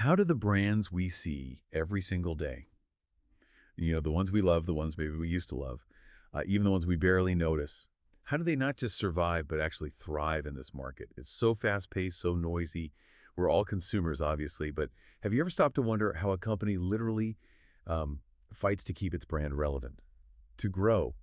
How do the brands we see every single day, the ones we love, the ones maybe we used to love, even the ones we barely notice, how do they not just survive but actually thrive in this market? It's so fast-paced, so noisy. We're all consumers, obviously, but have you ever stopped to wonder how a company literally fights to keep its brand relevant, to grow,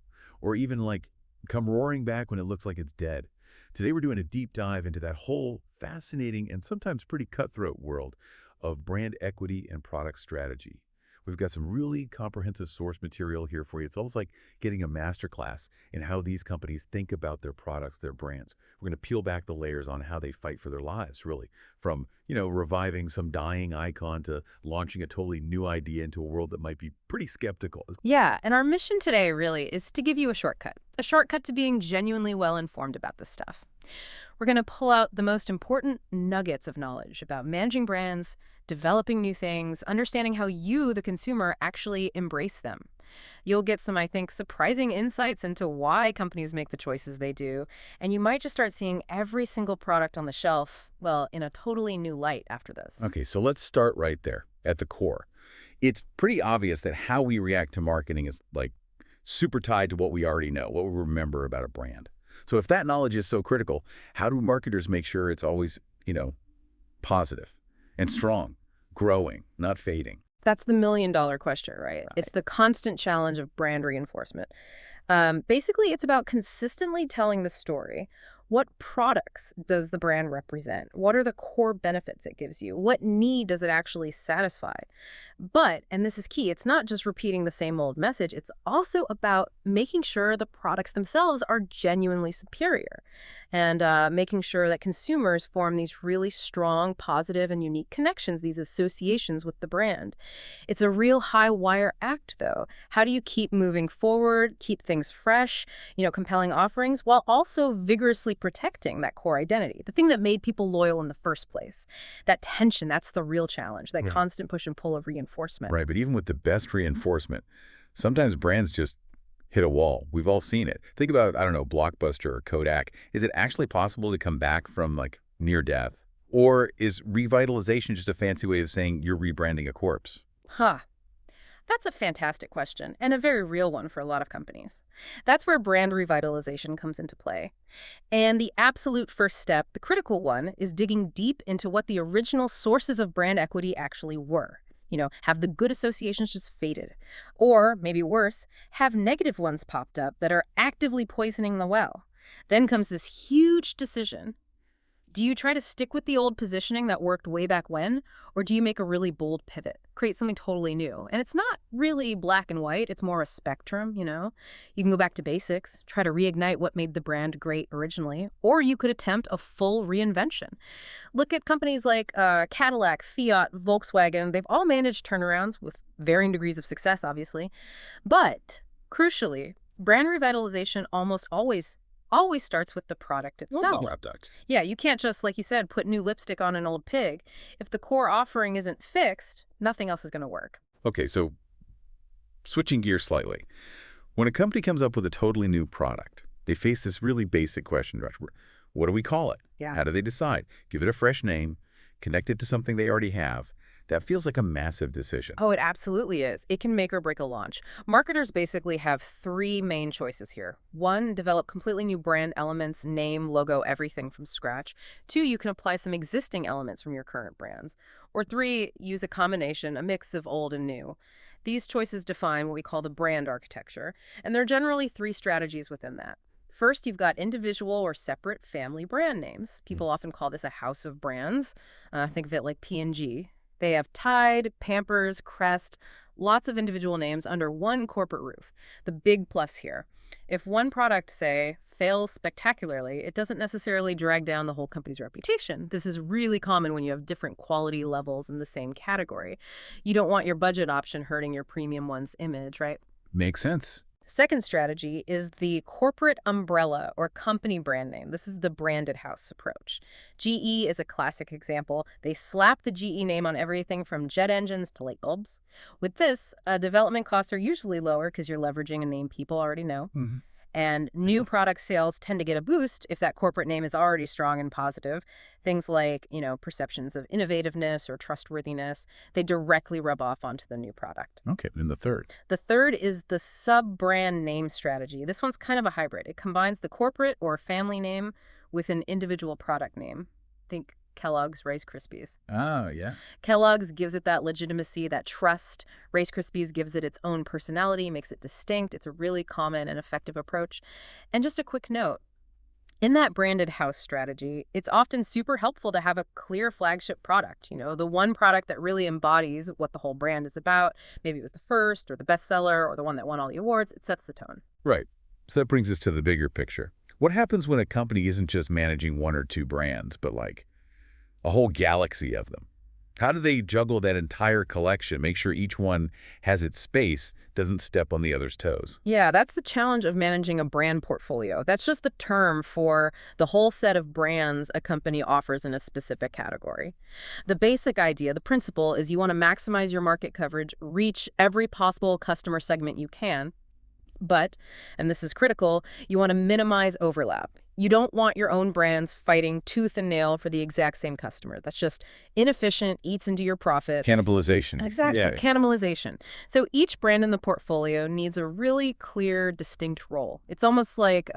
or even like come roaring back when it looks like it's dead? Today we're doing a deep dive into that whole fascinating and sometimes pretty cutthroat world of brand equity and product strategy. We've got some really comprehensive source material here for you. It's almost like getting a masterclass in how these companies think about their products, their brands. We're going to peel back the layers on how they fight for their lives, really. From, reviving some dying icon to launching a totally new idea into a world that might be pretty skeptical. Yeah, and our mission today really is to give you a shortcut to being genuinely well-informed about this stuff. We're going to pull out the most important nuggets of knowledge about managing brands, developing new things, understanding how you, the consumer, actually embrace them. You'll get some, I think, surprising insights into why companies make the choices they do, and you might just start seeing every single product on the shelf, well, in a totally new light after this. Okay, so let's start right there at the core. It's pretty obvious that how we react to marketing is like super tied to what we already know, what we remember about a brand. So if that knowledge is so critical, how do marketers make sure it's always, positive and strong, growing, not fading? That's the million-dollar question, right? It's the constant challenge of brand reinforcement. Basically, it's about consistently telling the story. What products does the brand represent? What are the core benefits it gives you? What need does it actually satisfy? But, and this is key, it's not just repeating the same old message. It's also about making sure the products themselves are genuinely superior and making sure that consumers form these really strong, positive, and unique connections, these associations with the brand. It's a real high-wire act, though. How do you keep moving forward, keep things fresh, compelling offerings, while also vigorously protecting that core identity, the thing that made people loyal in the first place? That tension, that's the real challenge, that constant push and pull of reinforcement. Right, but even with the best reinforcement, sometimes brands just hit a wall. We've all seen it. Think about, I don't know, Blockbuster or Kodak. Is it actually possible to come back from near death? Or is revitalization just a fancy way of saying you're rebranding a corpse? That's a fantastic question, and a very real one for a lot of companies. That's where brand revitalization comes into play. And the absolute first step, the critical one, is digging deep into what the original sources of brand equity actually were. Have the good associations just faded? Or, maybe worse, have negative ones popped up that are actively poisoning the well? Then comes this huge decision. Do you try to stick with the old positioning that worked way back when, or do you make a really bold pivot, create something totally new? And it's not really black and white, it's more a spectrum, You can go back to basics, try to reignite what made the brand great originally, or you could attempt a full reinvention. Look at companies like Cadillac, Fiat, Volkswagen. They've all managed turnarounds with varying degrees of success, obviously. But, crucially, brand revitalization almost always starts with the product itself. The product. Yeah, you can't just, like you said, put new lipstick on an old pig. If the core offering isn't fixed, nothing else is going to work. Okay, so switching gears slightly. When a company comes up with a totally new product, they face this really basic question, Josh. What do we call it? Yeah. How do they decide? Give it a fresh name, connect it to something they already have. That feels like a massive decision. Oh, it absolutely is. It can make or break a launch. Marketers basically have three main choices here. One, develop completely new brand elements, name, logo, everything from scratch. Two, you can apply some existing elements from your current brands. Or three, use a combination, a mix of old and new. These choices define what we call the brand architecture, and there are generally three strategies within that. First, you've got individual or separate family brand names. People often call this a house of brands. Think of it like P&G. They have Tide, Pampers, Crest, lots of individual names under one corporate roof. The big plus here, if one product, say, fails spectacularly, it doesn't necessarily drag down the whole company's reputation. This is really common when you have different quality levels in the same category. You don't want your budget option hurting your premium one's image, right? Makes sense. Second strategy is the corporate umbrella or company brand name. This is the branded house approach. GE is a classic example. They slap the GE name on everything from jet engines to light bulbs. With this, development costs are usually lower because you're leveraging a name people already know. And new product sales tend to get a boost if that corporate name is already strong and positive. Things like, perceptions of innovativeness or trustworthiness, they directly rub off onto the new product. Okay, and the third? The third is the sub-brand name strategy. This one's kind of a hybrid. It combines the corporate or family name with an individual product name. Think Kellogg's Rice Krispies. Oh, yeah. Kellogg's gives it that legitimacy, that trust. Rice Krispies gives it its own personality, makes it distinct. It's a really common and effective approach. And just a quick note, in that branded house strategy, it's often super helpful to have a clear flagship product, the one product that really embodies what the whole brand is about. Maybe it was the first or the bestseller or the one that won all the awards. It sets the tone. Right. So that brings us to the bigger picture. What happens when a company isn't just managing one or two brands, but like a whole galaxy of them? How do they juggle that entire collection, make sure each one has its space, doesn't step on the other's toes? Yeah, that's the challenge of managing a brand portfolio. That's just the term for the whole set of brands a company offers in a specific category. The basic idea, the principle, is you want to maximize your market coverage, reach every possible customer segment you can. But, and this is critical, you want to minimize overlap. You don't want your own brands fighting tooth and nail for the exact same customer. That's just inefficient, eats into your profits. Cannibalization. Exactly, Yeah. cannibalization. So each brand in the portfolio needs a really clear, distinct role. It's almost like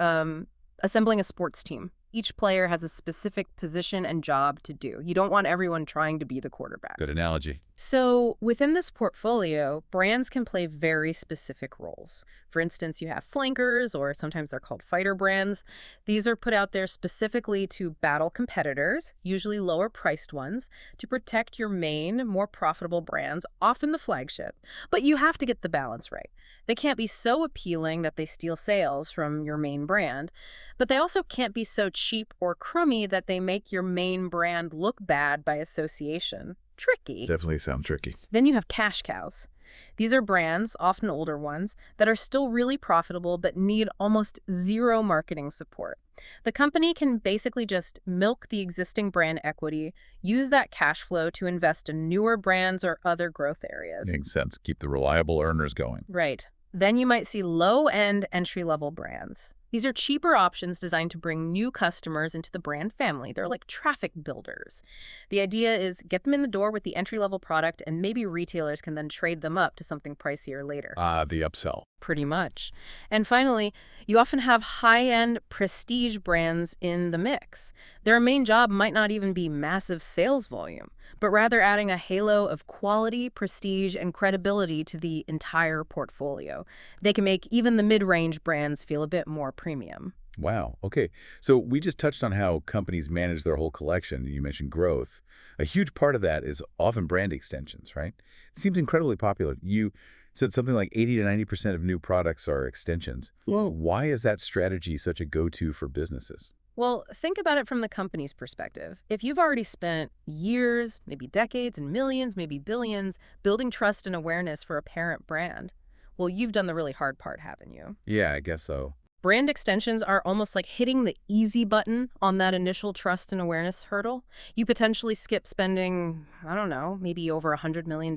assembling a sports team. Each player has a specific position and job to do. You don't want everyone trying to be the quarterback. Good analogy. So within this portfolio, brands can play very specific roles. For instance, you have flankers, or sometimes they're called fighter brands. These are put out there specifically to battle competitors, usually lower priced ones, to protect your main, more profitable brands, often the flagship. But you have to get the balance right. They can't be so appealing that they steal sales from your main brand, but they also can't be so cheap or crummy that they make your main brand look bad by association. Tricky. Definitely sound tricky. Then you have cash cows. These are brands, often older ones, that are still really profitable but need almost zero marketing support. The company can basically just milk the existing brand equity, use that cash flow to invest in newer brands or other growth areas. Makes sense. Keep the reliable earners going. Right. Then you might see low-end entry-level brands. These are cheaper options designed to bring new customers into the brand family. They're like traffic builders. The idea is get them in the door with the entry-level product, and maybe retailers can then trade them up to something pricier later. The upsell. Pretty much. And finally, you often have high-end prestige brands in the mix. Their main job might not even be massive sales volume, but rather adding a halo of quality, prestige, and credibility to the entire portfolio. They can make even the mid-range brands feel a bit more premium. Wow. Okay. So we just touched on how companies manage their whole collection. You mentioned growth. A huge part of that is often brand extensions, right? It seems incredibly popular. You said something like 80 to 90% of new products are extensions. Whoa. Why is that strategy such a go-to for businesses? Well, think about it from the company's perspective. If you've already spent years, maybe decades and millions, maybe billions, building trust and awareness for a parent brand, well, you've done the really hard part, haven't you? Yeah, I guess so. Brand extensions are almost like hitting the easy button on that initial trust and awareness hurdle. You potentially skip spending, I don't know, maybe over $100 million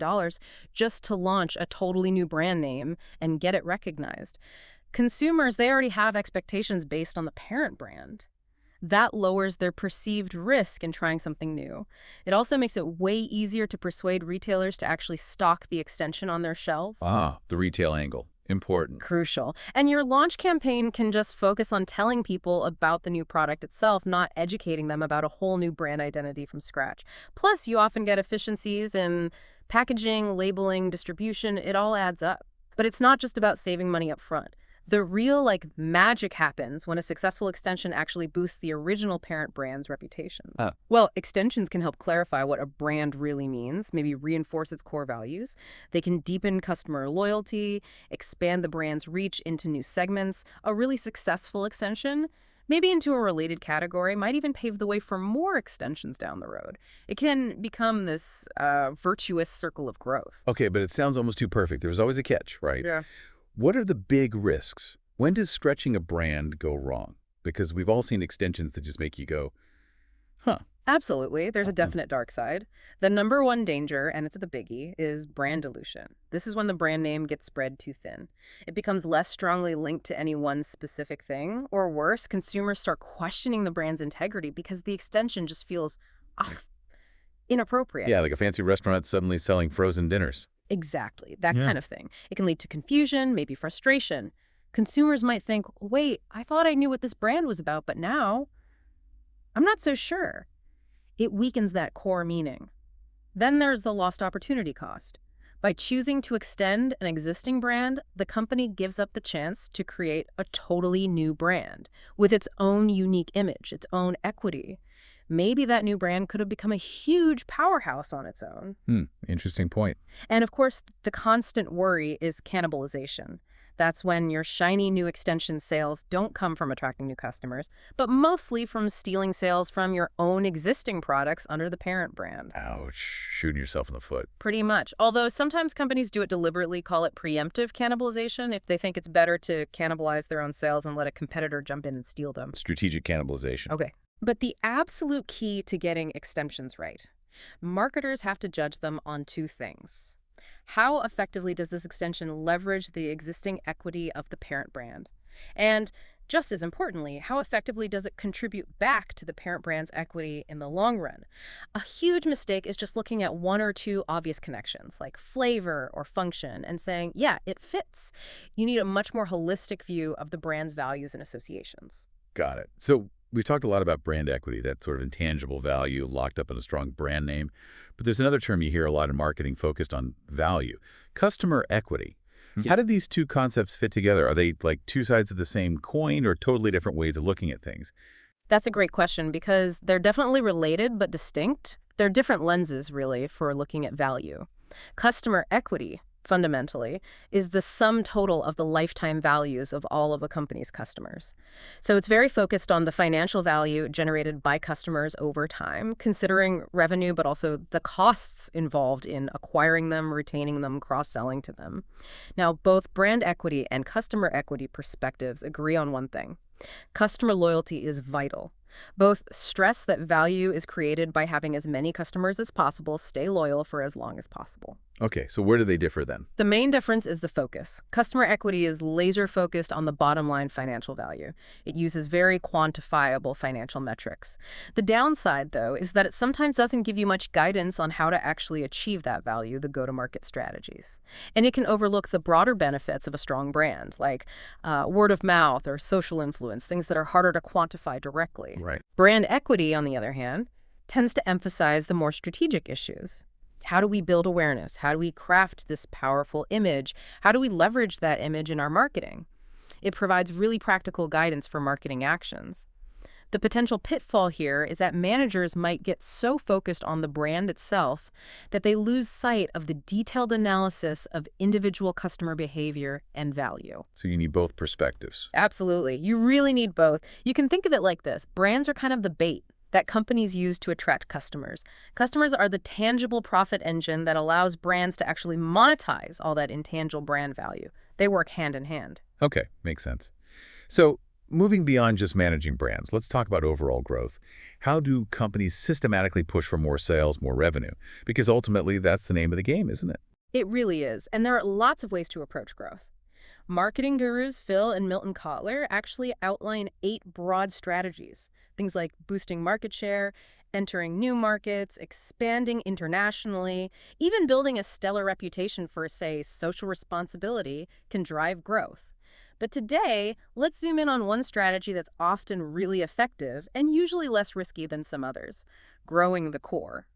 just to launch a totally new brand name and get it recognized. Consumers, they already have expectations based on the parent brand. That lowers their perceived risk in trying something new. It also makes it way easier to persuade retailers to actually stock the extension on their shelves. The retail angle. Important. Crucial. And your launch campaign can just focus on telling people about the new product itself, not educating them about a whole new brand identity from scratch. Plus, you often get efficiencies in packaging, labeling, distribution. It all adds up. But it's not just about saving money up front. The real, magic happens when a successful extension actually boosts the original parent brand's reputation. Well, extensions can help clarify what a brand really means, maybe reinforce its core values. They can deepen customer loyalty, expand the brand's reach into new segments. A really successful extension, maybe into a related category, might even pave the way for more extensions down the road. It can become this virtuous circle of growth. Okay, but it sounds almost too perfect. There's always a catch, right? Yeah. What are the big risks? When does stretching a brand go wrong? Because we've all seen extensions that just make you go, huh, Absolutely. There's a Uh-huh. definite dark side. The number one danger, and it's the biggie, is brand dilution. This is when the brand name gets spread too thin. It becomes less strongly linked to any one specific thing, or worse, consumers start questioning the brand's integrity because the extension just feels off, inappropriate. Yeah, like a fancy restaurant suddenly selling frozen dinners. Exactly, that Yeah. kind of thing. It can lead to confusion, maybe frustration. Consumers might think, wait, I thought I knew what this brand was about, but now I'm not so sure. It weakens that core meaning. Then there's the lost opportunity cost. By choosing to extend an existing brand, the company gives up the chance to create a totally new brand with its own unique image, its own equity. Maybe that new brand could have become a huge powerhouse on its own. Interesting point. And of course, the constant worry is cannibalization. That's when your shiny new extension sales don't come from attracting new customers, but mostly from stealing sales from your own existing products under the parent brand. Ouch, shooting yourself in the foot. Pretty much. Although sometimes companies do it deliberately, call it preemptive cannibalization, if they think it's better to cannibalize their own sales and let a competitor jump in and steal them. Strategic cannibalization. Okay. But the absolute key to getting extensions right, marketers have to judge them on two things. How effectively does this extension leverage the existing equity of the parent brand? And just as importantly, how effectively does it contribute back to the parent brand's equity in the long run? A huge mistake is just looking at one or two obvious connections, like flavor or function, and saying, yeah, it fits. You need a much more holistic view of the brand's values and associations. Got it. So we've talked a lot about brand equity, that sort of intangible value locked up in a strong brand name. But there's another term you hear a lot in marketing focused on value, customer equity. How do these two concepts fit together? Are they like two sides of the same coin or totally different ways of looking at things? That's a great question because they're definitely related but distinct. They're different lenses, really, for looking at value. Customer equity, fundamentally, is the sum total of the lifetime values of all of a company's customers. So it's very focused on the financial value generated by customers over time, considering revenue, but also the costs involved in acquiring them, retaining them, cross-selling to them. Now, both brand equity and customer equity perspectives agree on one thing. Customer loyalty is vital. Both stress that value is created by having as many customers as possible stay loyal for as long as possible. Okay, so where do they differ then? The main difference is the focus. Customer equity is laser focused on the bottom line financial value. It uses very quantifiable financial metrics. The downside, though, is that it sometimes doesn't give you much guidance on how to actually achieve that value, the go-to-market strategies. And it can overlook the broader benefits of a strong brand, like word of mouth or social influence, things that are harder to quantify directly. Right. Brand equity, on the other hand, tends to emphasize the more strategic issues. How do we build awareness? How do we craft this powerful image? How do we leverage that image in our marketing? It provides really practical guidance for marketing actions. The potential pitfall here is that managers might get so focused on the brand itself that they lose sight of the detailed analysis of individual customer behavior and value. So you need both perspectives. Absolutely. You really need both. You can think of it like this. Brands are kind of the bait that companies use to attract customers. Customers are the tangible profit engine that allows brands to actually monetize all that intangible brand value. They work hand in hand. Okay, makes sense. So moving beyond just managing brands, let's talk about overall growth. How do companies systematically push for more sales, more revenue? Because ultimately, that's the name of the game, isn't it? It really is. And there are lots of ways to approach growth. Marketing gurus Phil and Milton Kotler actually outline 8 broad strategies. Things like boosting market share, entering new markets, expanding internationally, even building a stellar reputation for, say, social responsibility can drive growth. But today, let's zoom in on one strategy that's often really effective and usually less risky than some others: growing the core.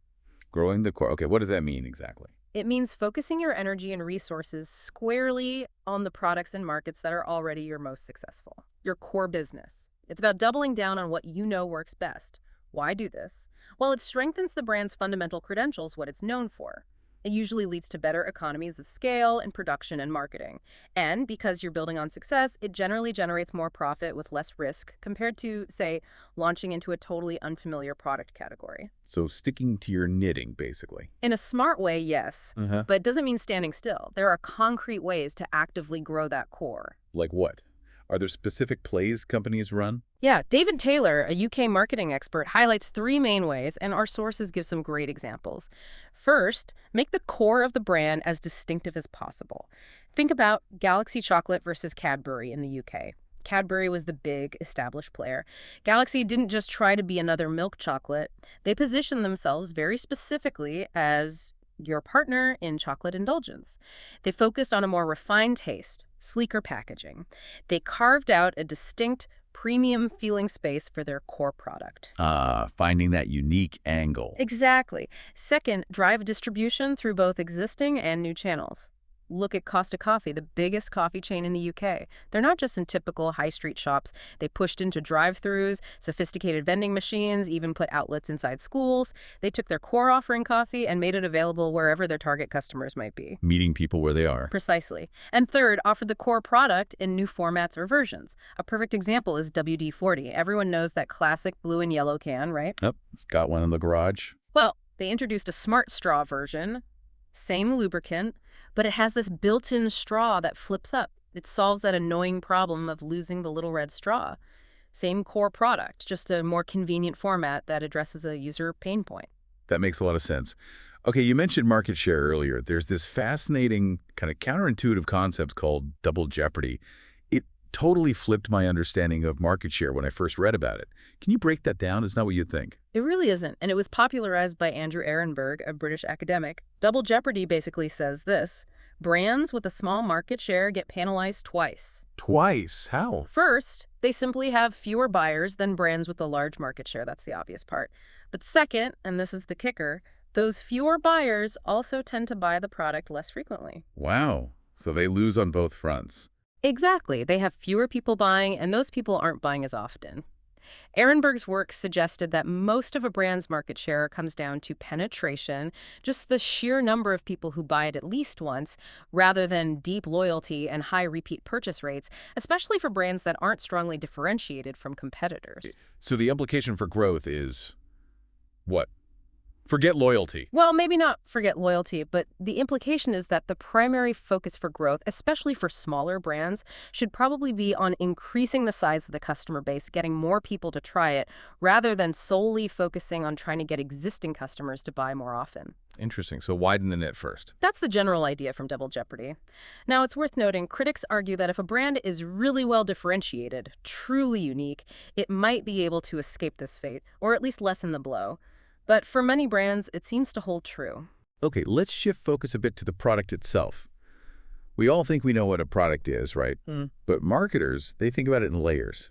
Growing the core. Okay, what does that mean exactly? It means focusing your energy and resources squarely on the products and markets that are already your most successful, your core business. It's about doubling down on what you know works best. Why do this? Well, it strengthens the brand's fundamental credentials, what it's known for. It usually leads to better economies of scale in production and marketing. And because you're building on success, it generally generates more profit with less risk compared to, say, launching into a totally unfamiliar product category. So sticking to your knitting, basically. In a smart way, yes, but it doesn't mean standing still. There are concrete ways to actively grow that core. Like what? Are there specific plays companies run? Yeah, David Taylor, a UK marketing expert, highlights three main ways, and our sources give some great examples. First, make the core of the brand as distinctive as possible. Think about Galaxy Chocolate versus Cadbury in the UK. Cadbury was the big, established player. Galaxy didn't just try to be another milk chocolate. They positioned themselves very specifically as your partner in chocolate indulgence. They focused on a more refined taste, sleeker packaging. They carved out a distinct, premium feeling space for their core product. Finding that unique angle. Exactly. Second, drive distribution through both existing and new channels. Look at Costa Coffee, the biggest coffee chain in the UK. They're not just in typical high street shops. They pushed into drive-thrus, sophisticated vending machines, even put outlets inside schools. They took their core offering coffee and made it available wherever their target customers might be. Meeting people where they are. Precisely. And third, offered the core product in new formats or versions. A perfect example is WD-40. Everyone knows that classic blue and yellow can, right? Yep, got one in the garage. Well, they introduced a smart straw version, same lubricant, but it has this built-in straw that flips up. It solves that annoying problem of losing the little red straw. Same core product, just a more convenient format that addresses a user pain point. That makes a lot of sense. Okay, you mentioned market share earlier. There's this fascinating kind of counterintuitive concept called double jeopardy. It totally flipped my understanding of market share when I first read about it. Can you break that down? It's not what you'd think. It really isn't, and it was popularized by Andrew Ehrenberg, a British academic. Double jeopardy basically says this: brands with a small market share get penalized twice. Twice? How? First, they simply have fewer buyers than brands with a large market share. That's the obvious part. But second, and this is the kicker, those fewer buyers also tend to buy the product less frequently. Wow. So they lose on both fronts. Exactly. They have fewer people buying, and those people aren't buying as often. Ehrenberg's work suggested that most of a brand's market share comes down to penetration, just the sheer number of people who buy it at least once, rather than deep loyalty and high repeat purchase rates, especially for brands that aren't strongly differentiated from competitors. So the implication for growth is what? Forget loyalty. Well, maybe not forget loyalty, but the implication is that the primary focus for growth, especially for smaller brands, should probably be on increasing the size of the customer base, getting more people to try it, rather than solely focusing on trying to get existing customers to buy more often. Interesting. So widen the net first. That's the general idea from Double Jeopardy. Now, it's worth noting, critics argue that if a brand is really well differentiated, truly unique, it might be able to escape this fate, or at least lessen the blow. But for many brands, it seems to hold true. Okay, let's shift focus a bit to the product itself. We all think we know what a product is, right? But marketers, they think about it in layers,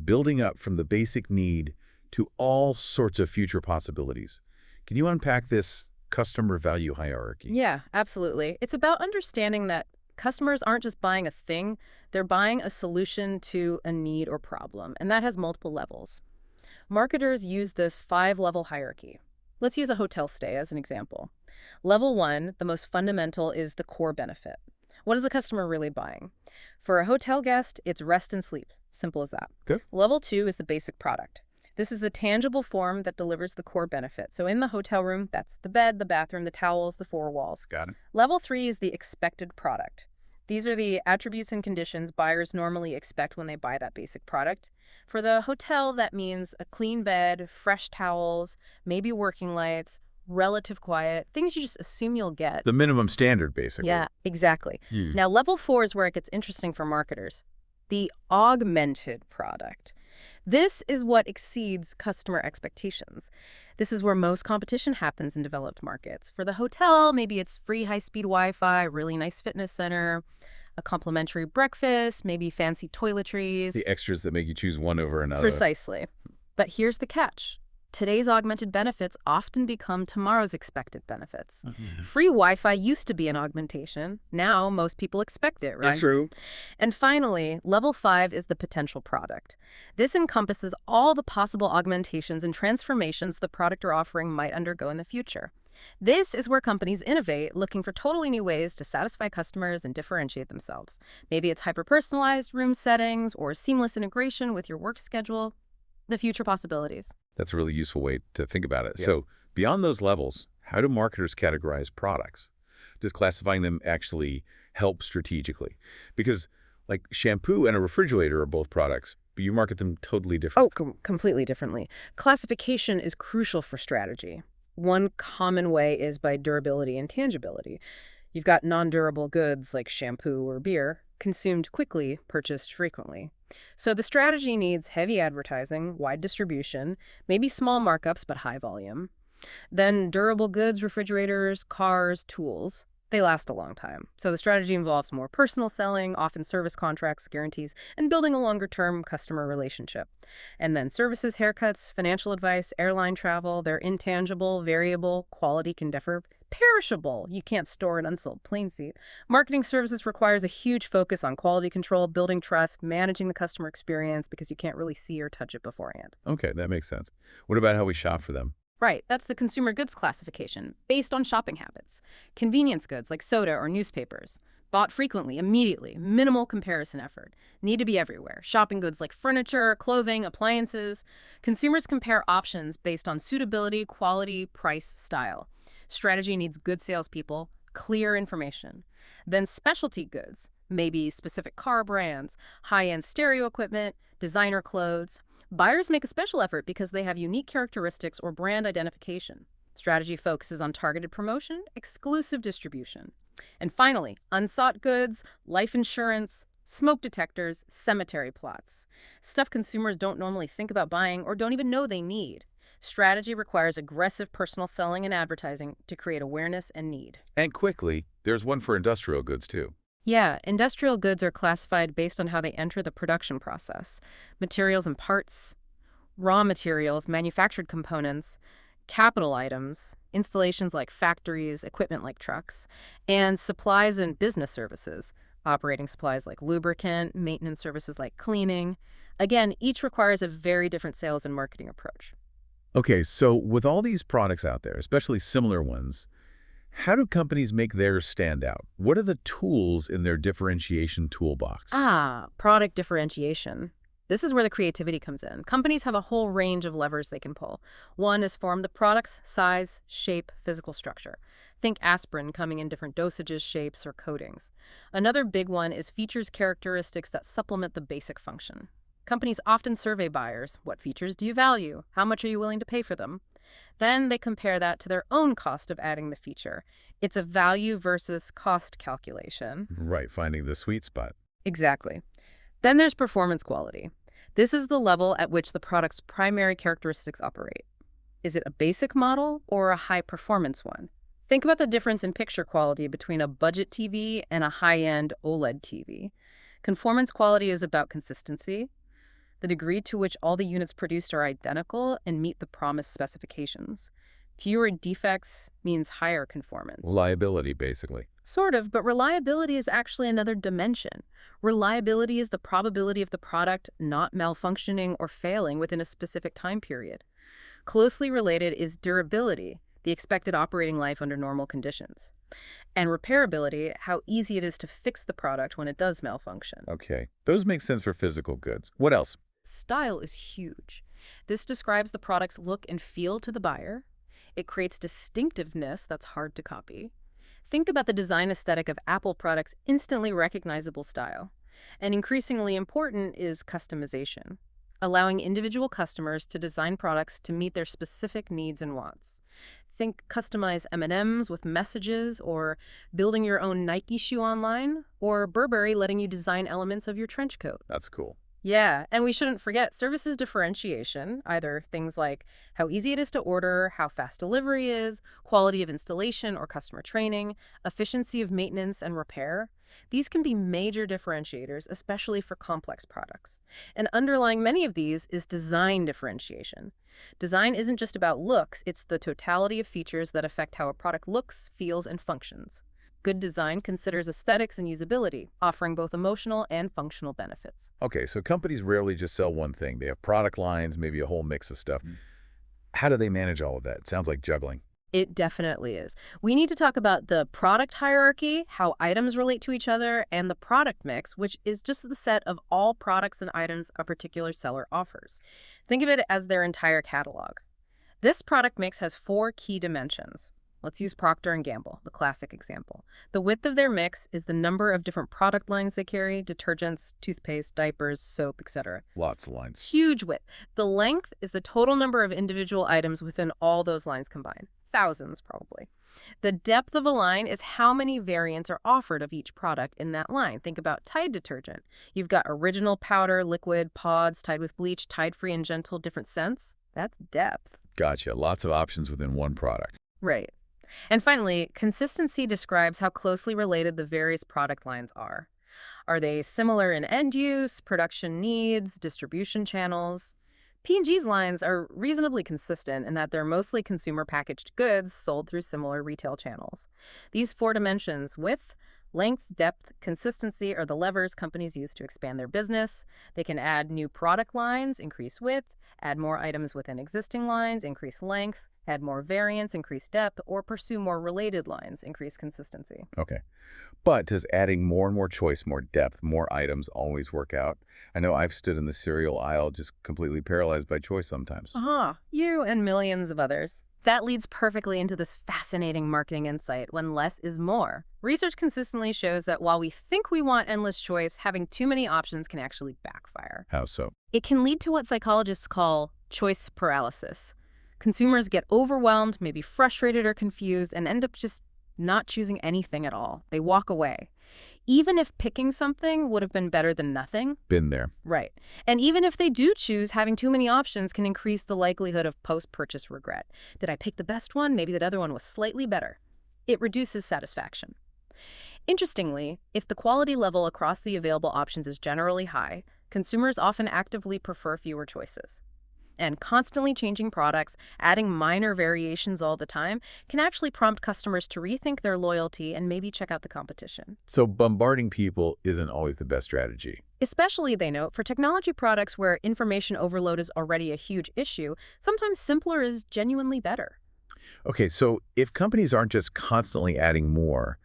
building up from the basic need to all sorts of future possibilities. Can you unpack this customer value hierarchy? Yeah, absolutely. It's about understanding that customers aren't just buying a thing, they're buying a solution to a need or problem, and that has multiple levels. Marketers use this 5-level hierarchy. Let's use a hotel stay as an example. Level 1, the most fundamental, is the core benefit. What is the customer really buying? For a hotel guest, it's rest and sleep. Simple as that. Okay. Level 2 is the basic product. This is the tangible form that delivers the core benefit. So in the hotel room, that's the bed, the bathroom, the towels, the 4 walls. Got it. Level 3 is the expected product. These are the attributes and conditions buyers normally expect when they buy that basic product. For the hotel, that means a clean bed, fresh towels, maybe working lights, relative quiet, things you just assume you'll get. The minimum standard, basically. Yeah, exactly. Now, level 4 is where it gets interesting for marketers. The augmented product. This is what exceeds customer expectations. This is where most competition happens in developed markets. For the hotel, maybe it's free high-speed Wi-Fi, really nice fitness center, a complimentary breakfast, maybe fancy toiletries. The extras that make you choose one over another. Precisely. But here's the catch. Today's augmented benefits often become tomorrow's expected benefits. Free Wi-Fi used to be an augmentation. Now most people expect it, right? That's true. And finally, level 5 is the potential product. This encompasses all the possible augmentations and transformations the product or offering might undergo in the future. This is where companies innovate, looking for totally new ways to satisfy customers and differentiate themselves. Maybe it's hyper-personalized room settings or seamless integration with your work schedule. The future possibilities. That's a really useful way to think about it. Yeah. So beyond those levels, how do marketers categorize products? Does classifying them actually help strategically? Because Like shampoo and a refrigerator are both products, but you market them totally Oh, different. completely differently. Classification is crucial for strategy. One common way is by durability and tangibility. You've got non-durable goods like shampoo or beer, consumed quickly, purchased frequently. So the strategy needs heavy advertising, wide distribution, maybe small markups but high volume. Then durable goods, refrigerators, cars, tools. They last a long time. So the strategy involves more personal selling, often service contracts, guarantees, and building a longer-term customer relationship. And then services, haircuts, financial advice, airline travel, they're intangible, variable, quality can differ, perishable. You can't store an unsold plane seat. Marketing services requires a huge focus on quality control, building trust, managing the customer experience because you can't really see or touch it beforehand. Okay, that makes sense. What about how we shop for them? Right, that's the consumer goods classification, based on shopping habits. Convenience goods like soda or newspapers. Bought frequently, immediately, minimal comparison effort. Need to be everywhere. Shopping goods like furniture, clothing, appliances. Consumers compare options based on suitability, quality, price, style. Strategy needs good salespeople, clear information. Then specialty goods, maybe specific car brands, high-end stereo equipment, designer clothes. Buyers make a special effort because they have unique characteristics or brand identification. Strategy focuses on targeted promotion, exclusive distribution. And finally, unsought goods, life insurance, smoke detectors, cemetery plots. Stuff consumers don't normally think about buying or don't even know they need. Strategy requires aggressive personal selling and advertising to create awareness and need. And quickly, there's one for industrial goods too. Yeah, industrial goods are classified based on how they enter the production process. Materials and parts, raw materials, manufactured components, capital items, installations like factories, equipment like trucks, and supplies and business services, operating supplies like lubricant, maintenance services like cleaning. Again, each requires a very different sales and marketing approach. Okay, so with all these products out there, especially similar ones, how do companies make theirs stand out? What are the tools in their differentiation toolbox? Product differentiation. This is where the creativity comes in. Companies have a whole range of levers they can pull. One is form the product's size, shape, physical structure. Think aspirin coming in different dosages, shapes, or coatings. Another big one is features characteristics that supplement the basic function. Companies often survey buyers. What features do you value? How much are you willing to pay for them? Then they compare that to their own cost of adding the feature. It's a value versus cost calculation. Right, finding the sweet spot. Exactly. Then there's performance quality. This is the level at which the product's primary characteristics operate. Is it a basic model or a high-performance one? Think about the difference in picture quality between a budget TV and a high-end OLED TV. Conformance quality is about consistency, the degree to which all the units produced are identical and meet the promised specifications. Fewer defects means higher conformance. Reliability, basically. Sort of, but reliability is actually another dimension. Reliability is the probability of the product not malfunctioning or failing within a specific time period. Closely related is durability, the expected operating life under normal conditions. And repairability, how easy it is to fix the product when it does malfunction. Okay, those make sense for physical goods. What else? Style is huge. This describes the product's look and feel to the buyer. It creates distinctiveness that's hard to copy. Think about the design aesthetic of Apple products' instantly recognizable style. And increasingly important is customization, allowing individual customers to design products to meet their specific needs and wants. Think customize M&Ms with messages, or building your own Nike shoe online, or Burberry letting you design elements of your trench coat. That's cool. Yeah, and we shouldn't forget services differentiation, either things like how easy it is to order, how fast delivery is, quality of installation or customer training, efficiency of maintenance and repair. These can be major differentiators, especially for complex products. And underlying many of these is design differentiation. Design isn't just about looks, it's the totality of features that affect how a product looks, feels, and functions. Good design considers aesthetics and usability, offering both emotional and functional benefits. Okay, so companies rarely just sell one thing. They have product lines, maybe a whole mix of stuff. How do they manage all of that? It sounds like juggling. It definitely is. We need to talk about the product hierarchy, how items relate to each other, and the product mix, which is just the set of all products and items a particular seller offers. Think of it as their entire catalog. This product mix has 4 key dimensions. Let's use Procter & Gamble, the classic example. The width of their mix is the number of different product lines they carry: detergents, toothpaste, diapers, soap, etc. Lots of lines. Huge width. The length is the total number of individual items within all those lines combined. Thousands, probably. The depth of a line is how many variants are offered of each product in that line. Think about Tide detergent. You've got original, powder, liquid, pods, Tide with bleach, Tide free and gentle, different scents. That's depth. Gotcha. Lots of options within one product. Right. And finally, consistency describes how closely related the various product lines are. Are they similar in end use, production needs, distribution channels? P&G's lines are reasonably consistent in that they're mostly consumer packaged goods sold through similar retail channels. These 4 dimensions, width, length, depth, consistency, are the levers companies use to expand their business. They can add new product lines, increase width, add more items within existing lines, increase length, add more variants, increase depth, or pursue more related lines, increase consistency. Okay. But does adding more and more choice, more depth, more items always work out? I know I've stood in the cereal aisle just completely paralyzed by choice sometimes. You and millions of others. That leads perfectly into this fascinating marketing insight: when less is more. Research consistently shows that while we think we want endless choice, having too many options can actually backfire. How so? It can lead to what psychologists call choice paralysis. Consumers get overwhelmed, maybe frustrated or confused, and end up just not choosing anything at all. They walk away. Even if picking something would have been better than nothing. Been there. Right. And even if they do choose, having too many options can increase the likelihood of post-purchase regret. Did I pick the best one? Maybe that other one was slightly better. It reduces satisfaction. Interestingly, if the quality level across the available options is generally high, consumers often actively prefer fewer choices. And constantly changing products, adding minor variations all the time, can actually prompt customers to rethink their loyalty and maybe check out the competition. So bombarding people isn't always the best strategy. Especially, they note, for technology products where information overload is already a huge issue, sometimes simpler is genuinely better. Okay, so if companies aren't just constantly adding more,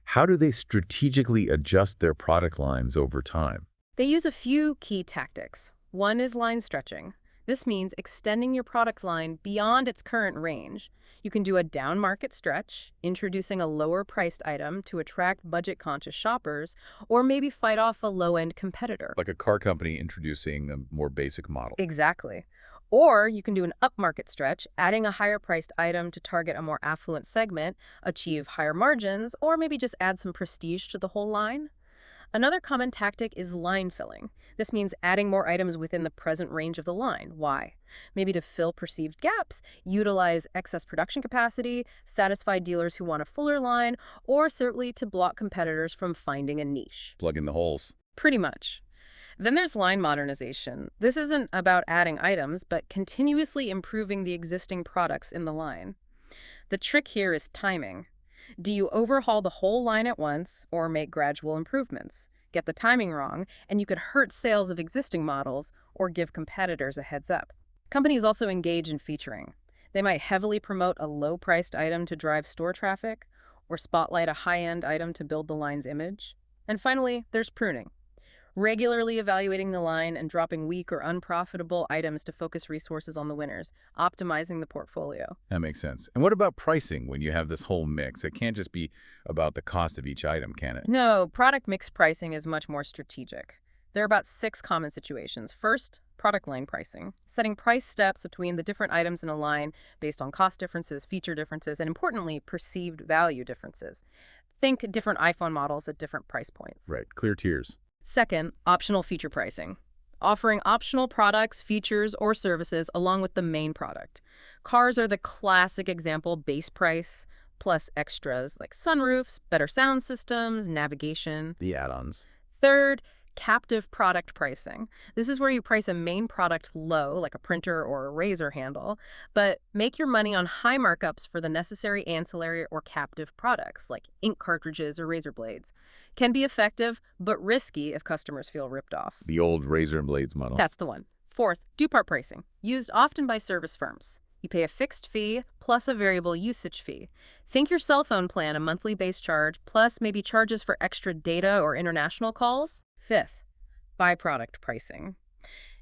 how do they strategically adjust their product lines over time? They use a few key tactics. One is line stretching. This means extending your product line beyond its current range. You can do a down-market stretch, introducing a lower-priced item to attract budget-conscious shoppers, or maybe fight off a low-end competitor. Like a car company introducing a more basic model. Exactly. Or you can do an up-market stretch, adding a higher-priced item to target a more affluent segment, achieve higher margins, or maybe just add some prestige to the whole line. Another common tactic is line filling. This means adding more items within the present range of the line. Why? Maybe to fill perceived gaps, utilize excess production capacity, satisfy dealers who want a fuller line, or certainly to block competitors from finding a niche. Plug in the holes. Pretty much. Then there's line modernization. This isn't about adding items, but continuously improving the existing products in the line. The trick here is timing. Do you overhaul the whole line at once or make gradual improvements? Get the timing wrong, and you could hurt sales of existing models or give competitors a heads up. Companies also engage in featuring. They might heavily promote a low-priced item to drive store traffic, or spotlight a high-end item to build the line's image. And finally, there's pruning. Regularly evaluating the line and dropping weak or unprofitable items to focus resources on the winners, optimizing the portfolio. That makes sense. And what about pricing when you have this whole mix? It can't just be about the cost of each item, can it? No, product mix pricing is much more strategic. There are about 6 common situations. First, product line pricing, setting price steps between the different items in a line based on cost differences, feature differences, and importantly, perceived value differences. Think different iPhone models at different price points. Right, clear tiers. Second, optional feature pricing, offering optional products, features, or services along with the main product. Cars are the classic example: base price plus extras like sunroofs, better sound systems, navigation. The add-ons. Third, captive product pricing. This is where you price a main product low, like a printer or a razor handle, but make your money on high markups for the necessary ancillary or captive products, like ink cartridges or razor blades. Can be effective, but risky if customers feel ripped off. The old razor and blades model. That's the one. Fourth, due-part pricing, used often by service firms. You pay a fixed fee plus a variable usage fee. Think your cell phone plan, a monthly base charge, plus maybe charges for extra data or international calls. Fifth, byproduct pricing.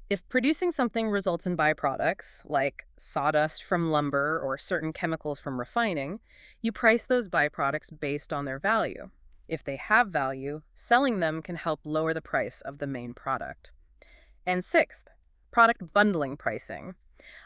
If producing something results in byproducts, like sawdust from lumber or certain chemicals from refining, you price those byproducts based on their value. If they have value, selling them can help lower the price of the main product. And sixth, product bundling pricing.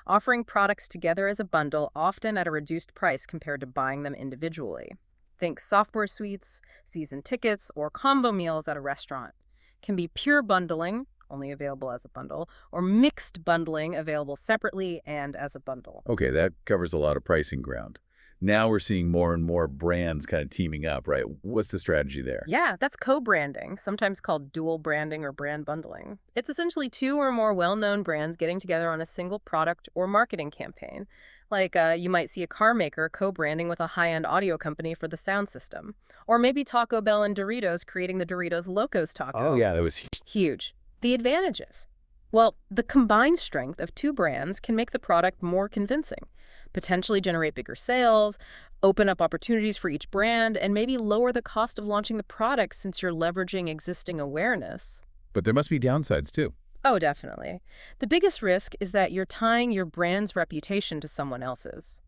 Offering products together as a bundle, often at a reduced price compared to buying them individually. Think software suites, season tickets, or combo meals at a restaurant. Can be pure bundling, only available as a bundle, or mixed bundling, available separately and as a bundle. Okay, that covers a lot of pricing ground. Now we're seeing more and more brands kind of teaming up, right? What's the strategy there? Yeah, that's co-branding, sometimes called dual branding or brand bundling. It's essentially two or more well-known brands getting together on a single product or marketing campaign. Like you might see a car maker co-branding with a high-end audio company for the sound system. Or maybe Taco Bell and Doritos creating the Doritos Locos Taco. Oh, yeah, that was Huge. The advantages. Well, the combined strength of two brands can make the product more convincing, potentially generate bigger sales, open up opportunities for each brand, and maybe lower the cost of launching the product since you're leveraging existing awareness. But there must be downsides, too. Oh, definitely. The biggest risk is that you're tying your brand's reputation to someone else's.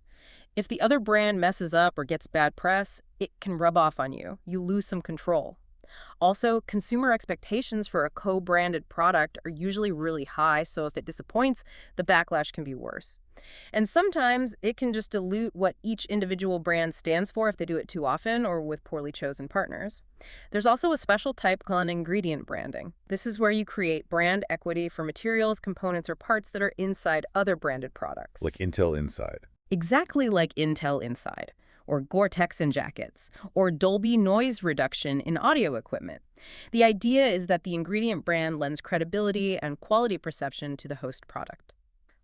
If the other brand messes up or gets bad press, it can rub off on you. You lose some control. Also, consumer expectations for a co-branded product are usually really high, so if it disappoints, the backlash can be worse. And sometimes it can just dilute what each individual brand stands for if they do it too often or with poorly chosen partners. There's also a special type called ingredient branding. This is where you create brand equity for materials, components, or parts that are inside other branded products. Like Intel Inside. Exactly like Intel Inside, or Gore-Tex in jackets, or Dolby noise reduction in audio equipment. The idea is that the ingredient brand lends credibility and quality perception to the host product.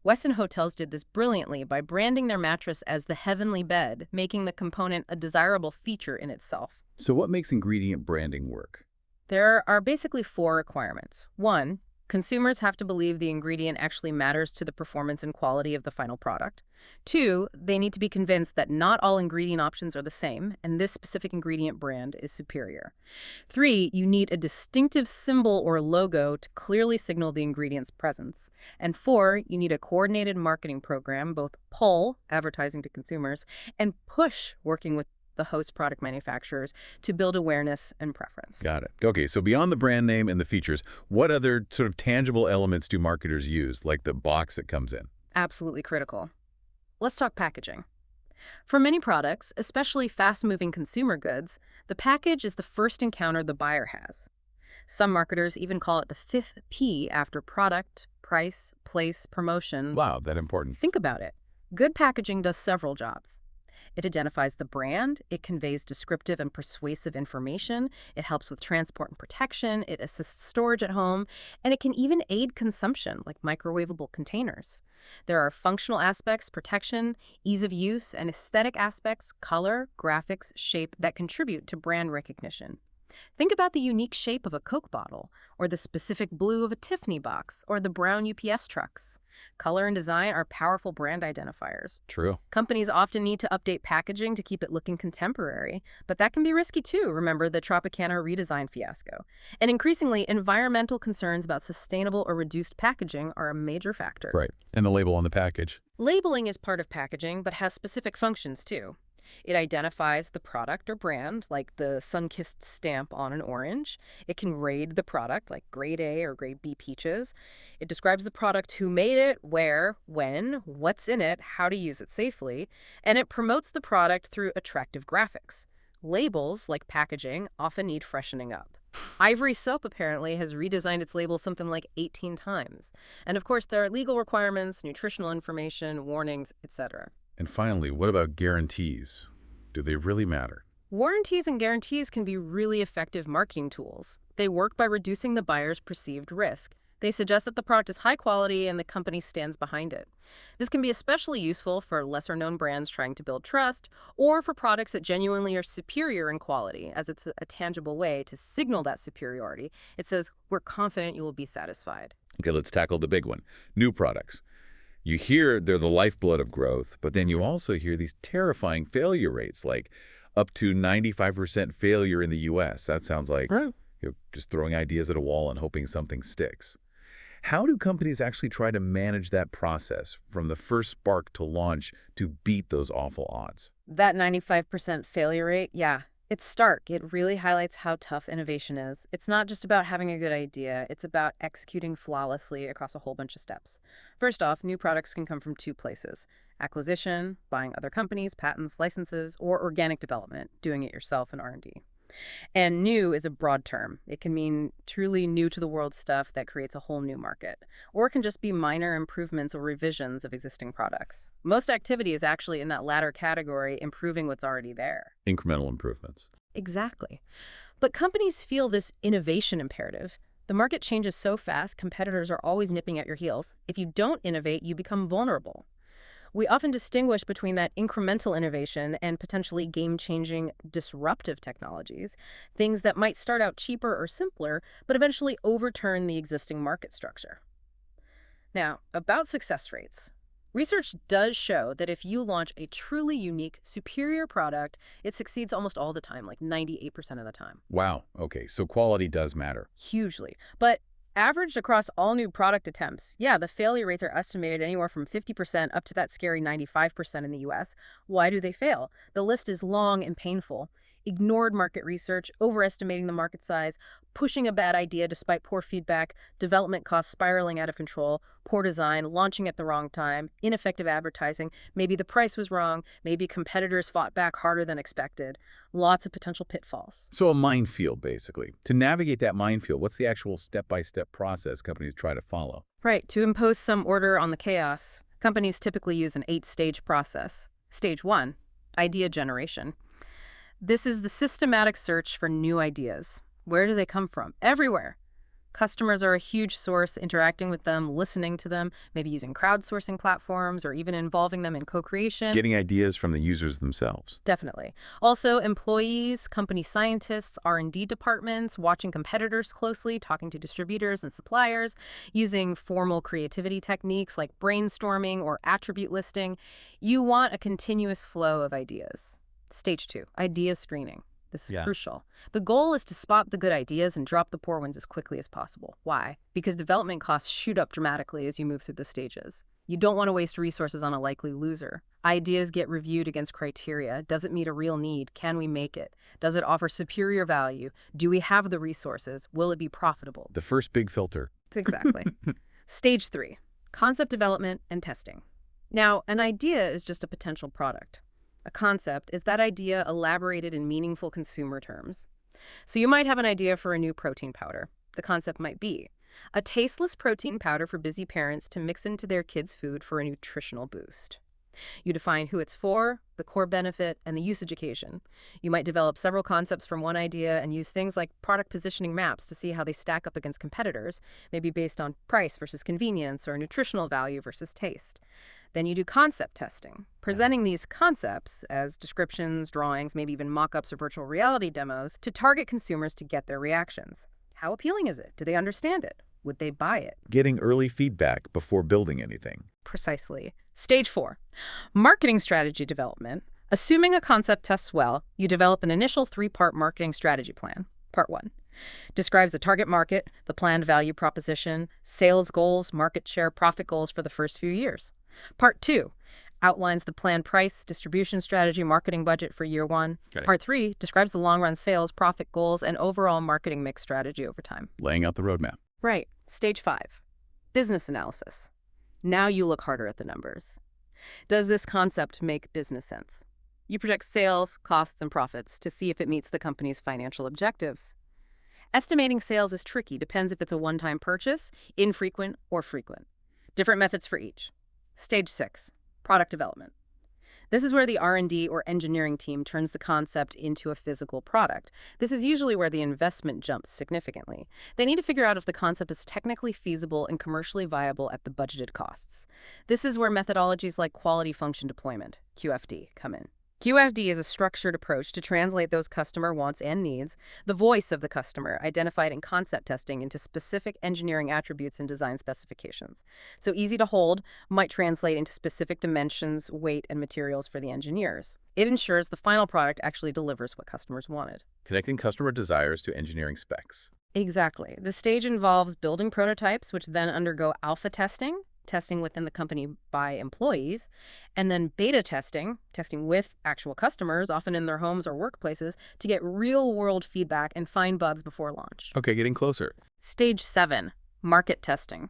Westin Hotels did this brilliantly by branding their mattress as the heavenly bed, making the component a desirable feature in itself. So what makes ingredient branding work? There are basically 4 requirements. 1, consumers have to believe the ingredient actually matters to the performance and quality of the final product. 2, they need to be convinced that not all ingredient options are the same, and this specific ingredient brand is superior. 3, you need a distinctive symbol or logo to clearly signal the ingredient's presence. And 4, you need a coordinated marketing program, both pull, advertising to consumers, and push, working with the host product manufacturers to build awareness and preference. Got it. Okay, so beyond the brand name and the features, what other sort of tangible elements do marketers use, like the box it comes in? Absolutely critical. Let's talk packaging. For many products, especially fast-moving consumer goods, the package is the first encounter the buyer has. Some marketers even call it the 5th P after product, price, place, promotion. Wow, that important. Think about it. Good packaging does several jobs. It identifies the brand, it conveys descriptive and persuasive information, it helps with transport and protection, it assists storage at home, and it can even aid consumption, like microwavable containers. There are functional aspects, protection, ease of use, and aesthetic aspects, color, graphics, shape, that contribute to brand recognition. Think about the unique shape of a Coke bottle, or the specific blue of a Tiffany box, or the brown UPS trucks. Color and design are powerful brand identifiers. True. Companies often need to update packaging to keep it looking contemporary, but that can be risky too. Remember the Tropicana redesign fiasco. And increasingly, environmental concerns about sustainable or reduced packaging are a major factor. Right. And the label on the package. Labeling is part of packaging, but has specific functions too. It identifies the product or brand, like the sun-kissed stamp on an orange. It can grade the product, like grade A or grade B peaches. It describes the product, who made it, where, when, what's in it, how to use it safely, and it promotes the product through attractive graphics. Labels, like packaging, often need freshening up. Ivory Soap apparently has redesigned its label something like 18 times. And of course, there are legal requirements, nutritional information, warnings, etc. And finally, what about guarantees? Do they really matter? Warranties and guarantees can be really effective marketing tools. They work by reducing the buyer's perceived risk. They suggest that the product is high quality and the company stands behind it. This can be especially useful for lesser-known brands trying to build trust, or for products that genuinely are superior in quality, as it's a tangible way to signal that superiority. It says, we're confident you will be satisfied. Okay, let's tackle the big one. New products. You hear they're the lifeblood of growth, but then you also hear these terrifying failure rates, like up to 95% failure in the U.S. That sounds like just throwing ideas at a wall and hoping something sticks. How do companies actually try to manage that process from the first spark to launch to beat those awful odds? That 95% failure rate, yeah, it's stark. It really highlights how tough innovation is. It's not just about having a good idea, it's about executing flawlessly across a whole bunch of steps. First off, new products can come from two places: acquisition, buying other companies, patents, licenses, or organic development, doing it yourself in R&D. And new is a broad term. It can mean truly new to the world stuff that creates a whole new market, or it can just be minor improvements or revisions of existing products. Most activity is actually in that latter category, improving what's already there. Incremental improvements. Exactly. But companies feel this innovation imperative. The market changes so fast, competitors are always nipping at your heels. If you don't innovate, you become vulnerable. We often distinguish between that incremental innovation and potentially game-changing disruptive technologies, things that might start out cheaper or simpler, but eventually overturn the existing market structure. Now, about success rates. Research does show that if you launch a truly unique, superior product, it succeeds almost all the time, like 98% of the time. Wow. Okay, so quality does matter. Hugely. But averaged across all new product attempts, yeah, the failure rates are estimated anywhere from 50% up to that scary 95% in the US. Why do they fail? The list is long and painful. Ignored market research, overestimating the market size, pushing a bad idea despite poor feedback, development costs spiraling out of control, poor design, launching at the wrong time, ineffective advertising, maybe the price was wrong, maybe competitors fought back harder than expected. Lots of potential pitfalls. So a minefield, basically. To navigate that minefield, what's the actual step-by-step process companies try to follow? Right, to impose some order on the chaos, companies typically use an 8-stage process. Stage 1, idea generation. This is the systematic search for new ideas. Where do they come from? Everywhere. Customers are a huge source, interacting with them, listening to them, maybe using crowdsourcing platforms or even involving them in co-creation. Getting ideas from the users themselves. Definitely. Also, employees, company scientists, R&D departments, watching competitors closely, talking to distributors and suppliers, using formal creativity techniques like brainstorming or attribute listing. You want a continuous flow of ideas. Stage 2, idea screening. This is crucial. The goal is to spot the good ideas and drop the poor ones as quickly as possible. Why? Because development costs shoot up dramatically as you move through the stages. You don't want to waste resources on a likely loser. Ideas get reviewed against criteria. Does it meet a real need? Can we make it? Does it offer superior value? Do we have the resources? Will it be profitable? The first big filter. Exactly. Stage 3, concept development and testing. Now, an idea is just a potential product. A concept is that idea elaborated in meaningful consumer terms. So you might have an idea for a new protein powder. The concept might be a tasteless protein powder for busy parents to mix into their kids' food for a nutritional boost. You define who it's for, the core benefit, and the usage occasion. You might develop several concepts from one idea and use things like product positioning maps to see how they stack up against competitors, maybe based on price versus convenience or nutritional value versus taste. Then you do concept testing, presenting these concepts as descriptions, drawings, maybe even mock-ups or virtual reality demos to target consumers to get their reactions. How appealing is it? Do they understand it? Would they buy it? Getting early feedback before building anything. Precisely. Stage 4, marketing strategy development. Assuming a concept tests well, you develop an initial 3-part marketing strategy plan. Part 1 describes the target market, the planned value proposition, sales goals, market share, profit goals for the first few years. Part 2 outlines the planned price, distribution strategy, marketing budget for year 1. Okay. Part 3 describes the long-run sales, profit goals, and overall marketing mix strategy over time. Laying out the roadmap. Right. Stage 5, business analysis. Now you look harder at the numbers. Does this concept make business sense? You project sales, costs, and profits to see if it meets the company's financial objectives. Estimating sales is tricky, depends if it's a one-time purchase, infrequent, or frequent. Different methods for each. Stage 6, product development. This is where the R&D or engineering team turns the concept into a physical product. This is usually where the investment jumps significantly. They need to figure out if the concept is technically feasible and commercially viable at the budgeted costs. This is where methodologies like quality function deployment, QFD, come in. QFD is a structured approach to translate those customer wants and needs, the voice of the customer, identified in concept testing, into specific engineering attributes and design specifications. So easy to hold might translate into specific dimensions, weight, and materials for the engineers. It ensures the final product actually delivers what customers wanted. Connecting customer desires to engineering specs. Exactly. The stage involves building prototypes, which then undergo alpha testing, testing within the company by employees, and then beta testing, testing with actual customers, often in their homes or workplaces, to get real-world feedback and find bugs before launch. Okay, getting closer. Stage 7, market testing.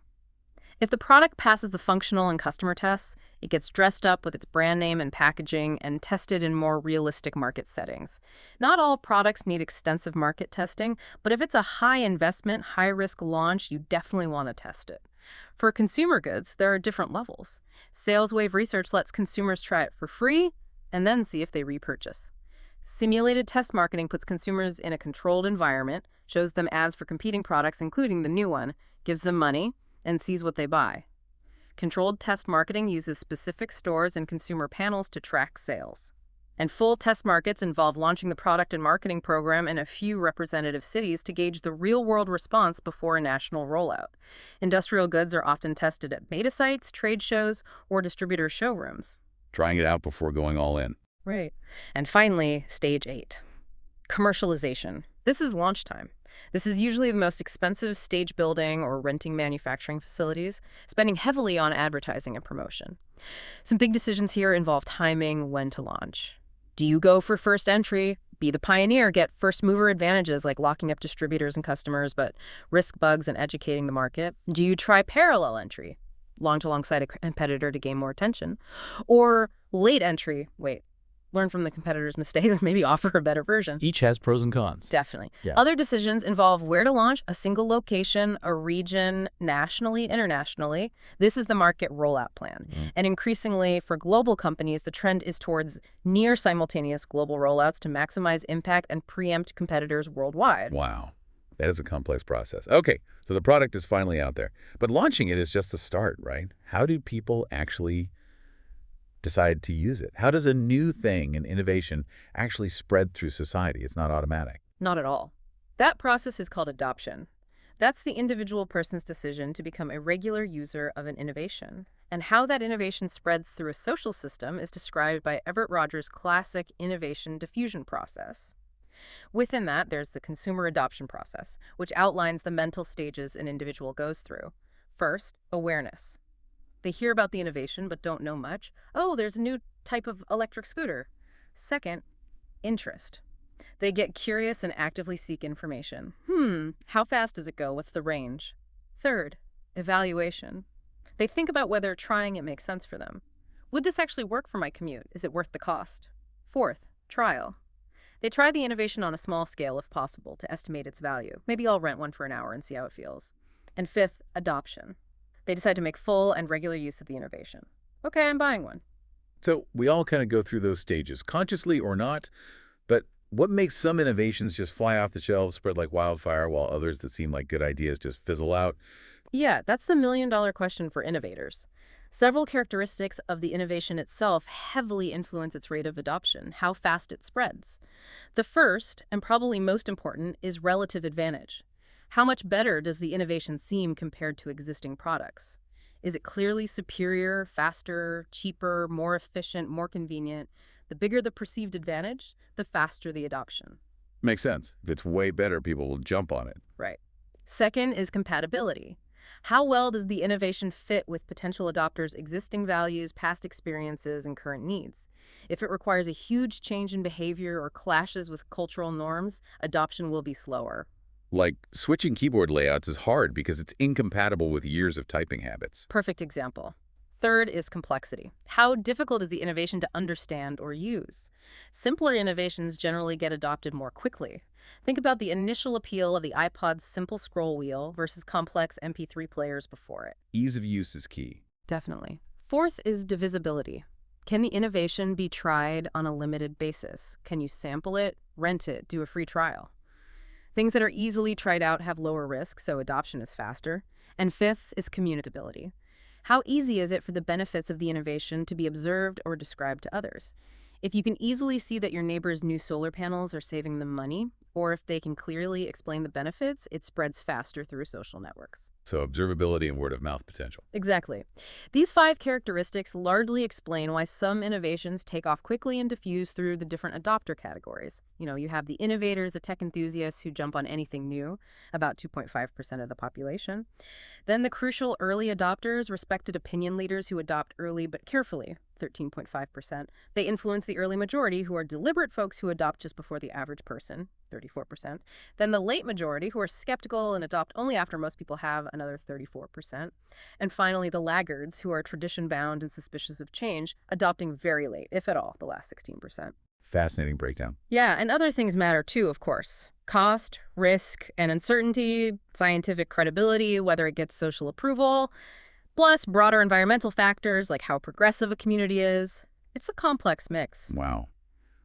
If the product passes the functional and customer tests, it gets dressed up with its brand name and packaging and tested in more realistic market settings. Not all products need extensive market testing, but if it's a high-investment, high-risk launch, you definitely want to test it. For consumer goods, there are different levels. SalesWave research lets consumers try it for free and then see if they repurchase. Simulated test marketing puts consumers in a controlled environment, shows them ads for competing products, including the new one, gives them money, and sees what they buy. Controlled test marketing uses specific stores and consumer panels to track sales. And full test markets involve launching the product and marketing program in a few representative cities to gauge the real-world response before a national rollout. Industrial goods are often tested at beta sites, trade shows, or distributor showrooms. Trying it out before going all in. Right. And finally, stage 8. Commercialization. This is launch time. This is usually the most expensive stage building or renting manufacturing facilities, spending heavily on advertising and promotion. Some big decisions here involve timing, when to launch. Do you go for first entry, be the pioneer, get first mover advantages like locking up distributors and customers, but risk bugs and educating the market? Do you try parallel entry, launch alongside a competitor to gain more attention? Or late entry, learn from the competitor's mistakes, maybe offer a better version? Each has pros and cons. Definitely. Yeah. Other decisions involve where to launch, a single location, a region, nationally, internationally. This is the market rollout plan. And increasingly, for global companies, the trend is towards near simultaneous global rollouts to maximize impact and preempt competitors worldwide. Wow. That is a complex process. Okay, so the product is finally out there. But launching it is just the start, right? How do people actually decide to use it? How does a new thing, an innovation, actually spread through society? It's not automatic. Not at all. That process is called adoption. That's the individual person's decision to become a regular user of an innovation. And how that innovation spreads through a social system is described by Everett Rogers' classic innovation diffusion process. Within that, there's the consumer adoption process, which outlines the mental stages an individual goes through. First, awareness. They hear about the innovation but don't know much. Oh, there's a new type of electric scooter. Second, interest. They get curious and actively seek information. How fast does it go? What's the range? Third, evaluation. They think about whether trying it makes sense for them. Would this actually work for my commute? Is it worth the cost? Fourth, trial. They try the innovation on a small scale if possible to estimate its value. Maybe I'll rent one for an hour and see how it feels. And fifth, adoption. They decide to make full and regular use of the innovation. Okay, I'm buying one. So we all kind of go through those stages, consciously or not. But what makes some innovations just fly off the shelves, spread like wildfire, while others that seem like good ideas just fizzle out? Yeah, that's the million-dollar question for innovators. Several characteristics of the innovation itself heavily influence its rate of adoption, how fast it spreads. The first, and probably most important, is relative advantage. How much better does the innovation seem compared to existing products? Is it clearly superior, faster, cheaper, more efficient, more convenient? The bigger the perceived advantage, the faster the adoption. Makes sense. If it's way better, people will jump on it. Right. Second is compatibility. How well does the innovation fit with potential adopters' existing values, past experiences, and current needs? If it requires a huge change in behavior or clashes with cultural norms, adoption will be slower. Like, switching keyboard layouts is hard because it's incompatible with years of typing habits. Perfect example. Third is complexity. How difficult is the innovation to understand or use? Simpler innovations generally get adopted more quickly. Think about the initial appeal of the iPod's simple scroll wheel versus complex MP3 players before it. Ease of use is key. Definitely. Fourth is divisibility. Can the innovation be tried on a limited basis? Can you sample it, rent it, do a free trial? Things that are easily tried out have lower risk, so adoption is faster. And fifth is communicability. How easy is it for the benefits of the innovation to be observed or described to others? If you can easily see that your neighbor's new solar panels are saving them money, or if they can clearly explain the benefits, it spreads faster through social networks. So observability and word-of-mouth potential. Exactly. These 5 characteristics largely explain why some innovations take off quickly and diffuse through the different adopter categories. You have the innovators, the tech enthusiasts who jump on anything new, about 2.5% of the population. Then the crucial early adopters, respected opinion leaders who adopt early but carefully, 13.5%. They influence the early majority, who are deliberate folks who adopt just before the average person, 34%. Then the late majority, who are skeptical and adopt only after most people have, another 34%. And finally, the laggards, who are tradition-bound and suspicious of change, adopting very late, if at all, the last 16%. Fascinating breakdown. Yeah, and other things matter too, of course. Cost, risk, and uncertainty, scientific credibility, whether it gets social approval, plus broader environmental factors like how progressive a community is. It's a complex mix. Wow.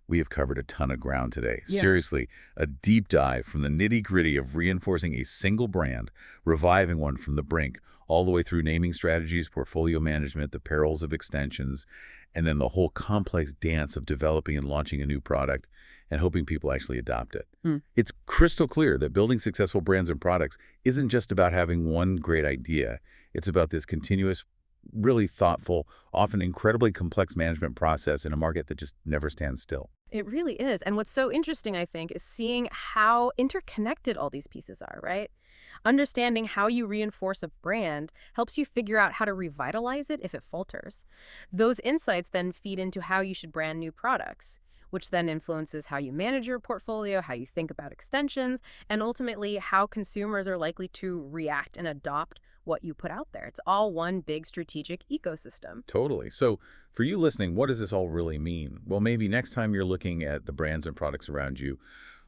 We have covered a ton of ground today. Yeah. Seriously, a deep dive from the nitty-gritty of reinforcing a single brand, reviving one from the brink, all the way through naming strategies, portfolio management, the perils of extensions, and then the whole complex dance of developing and launching a new product and hoping people actually adopt it. It's crystal clear that building successful brands and products isn't just about having one great idea. It's about this continuous, really thoughtful, often incredibly complex management process in a market that just never stands still. It really is. And what's so interesting, I think, is seeing how interconnected all these pieces are, right? Understanding how you reinforce a brand helps you figure out how to revitalize it if it falters. Those insights then feed into how you should brand new products, which then influences how you manage your portfolio, how you think about extensions, and ultimately how consumers are likely to react and adopt what you put out there. It's all one big strategic ecosystem. Totally. So for you listening, what does this all really mean? Well, maybe next time you're looking at the brands and products around you,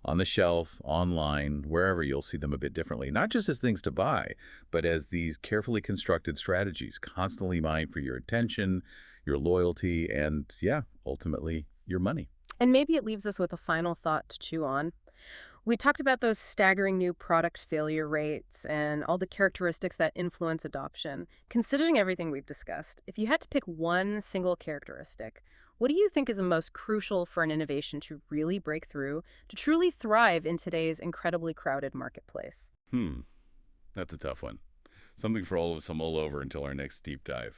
on the shelf, online, wherever, you'll see them a bit differently, not just as things to buy, but as these carefully constructed strategies, constantly vying for your attention, your loyalty, and yeah, ultimately your money. And maybe it leaves us with a final thought to chew on. We talked about those staggering new product failure rates and all the characteristics that influence adoption. Considering everything we've discussed, if you had to pick one single characteristic, what do you think is the most crucial for an innovation to really break through, to truly thrive in today's incredibly crowded marketplace? That's a tough one. Something for all of us to mull over until our next deep dive.